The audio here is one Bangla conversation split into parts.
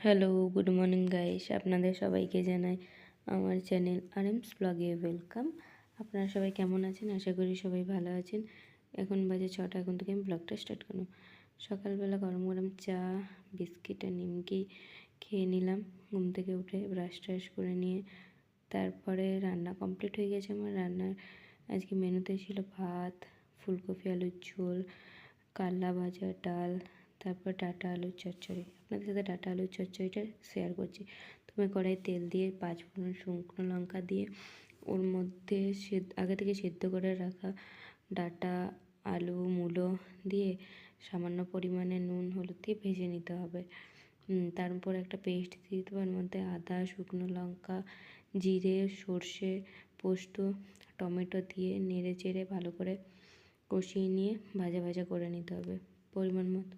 Hello, good morning guys. আপনাদের সবাইকে জানাই আমার চ্যানেল আরএমস ব্লগে ওয়েলকাম। আপনারা সবাই কেমন আছেন? আশা করি সবাই ভালো আছেন। এখন বাজে 6টা, এখন থেকে আমি ব্লগটা স্টার্ট করব। সকালবেলা গরম গরম চা, বিস্কিট আর নিমকি খেয়ে নিলাম। ঘুম থেকে উঠে ব্রাশ ট্রাশ করে নিয়ে তারপরে রান্না কমপ্লিট হয়ে গেছে আমার। রান্নার আজকে মেনুতে ছিল ভাত, ফুলকপি আলুর ঝোল, কাল্লা ভাজা, ডাল, তারপর ডাঁটা আলুর চচ্চড়ি। আপনাদের সাথে ডাঁটা আলুর চচ্চড়িটা শেয়ার করছি। তুমি কড়াই তেল দিয়ে 5 ফোড়ন শুকনো লঙ্কা দিয়ে ওর মধ্যে আগে থেকে সেদ্ধ করে রাখা ডাঁটা, আলু, মূলো দিয়ে সামান্য পরিমাণে নুন হলুদ দিয়ে ভেজে নিতে হবে। তারপর একটা পেস্ট দিয়ে দিতে হবে। এর মধ্যে আদা, শুকনো লঙ্কা, জিরে, সর্ষে, পোস্ত, টমেটো দিয়ে নেড়ে চেড়ে ভালো করে কষিয়ে নিয়ে ভাজা ভাজা করে নিতে হবে। পরিমাণ মতো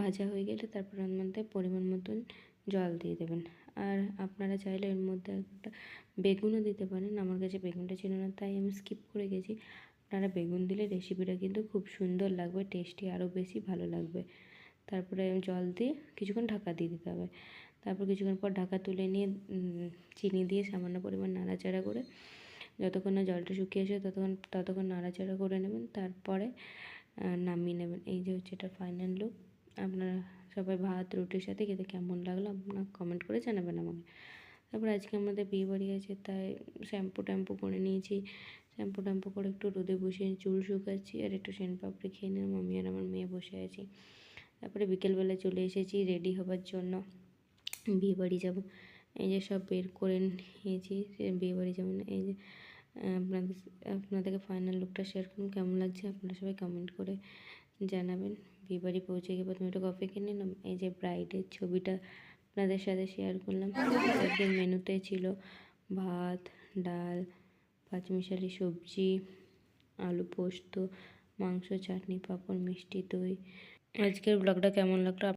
ভাজা হয়ে গেলে তারপর এর মধ্যে পরিমাণ মতন জল দিয়ে দেবেন। আর আপনারা চাইলে এর মধ্যে একটা বেগুনও দিতে পারেন। আমার কাছে বেগুনটা ছিল না তাই আমি স্কিপ করে গেছি। আপনারা বেগুন দিলে রেসিপিটা কিন্তু খুব সুন্দর লাগবে, টেস্টি আরও বেশি ভালো লাগবে। তারপরে জল দিয়ে কিছুক্ষণ ঢাকা দিয়ে দিতে হবে। তারপর কিছুক্ষণ পর ঢাকা তুলে নিয়ে চিনি দিয়ে সামান্য পরিমাণ নাড়াচাড়া করে যতক্ষণ না জলটা শুকিয়ে আসে ততক্ষণ নাড়াচাড়া করে নেবেন। তারপরে নামিয়ে নেবেন। এই যে হচ্ছে এটা ফাইনাল লুক। আপনারা সবাই ভাত রুটির সাথে খেতে কেমন লাগলো আপনারা কমেন্ট করে জানাবেন আমাকে। তারপর আজকে আমাদের বিয়ে বাড়ি আছে তাই শ্যাম্পু করে নিয়েছি। শ্যাম্পু করে একটু রোদে বসিয়ে চুল শুকাচ্ছি আর একটু সেন্ট পাপড়ি খেয়ে নিলাম। আমি আর আমার মেয়ে বসে আছি। তারপরে বিকেলবেলা চলে এসেছি রেডি হবার জন্য, বিয়ে বাড়ি যাব। এই যে সব বের করে নিয়েছি, বিয়ে বাড়ি যাবেন। এই যে আপনাদেরকে ফাইনাল লুকটা শেয়ার করুন, কেমন লাগছে আপনারা সবাই কমেন্ট করে জানাবেন। বিয়ে বাড়ি পৌঁছে গিয়ে প্রথমে একটু কফি কিনে নিলাম। এই যে ব্রাইডের ছবিটা আপনাদের সাথে শেয়ার করলাম। আজকের মেনুতে ছিল ভাত, ডাল, পাঁচমিশালি সবজি, আলু পোস্ত, মাংস, চাটনি, পাঁপড়, মিষ্টি, দই। আজকের ব্লগটা কেমন লাগলো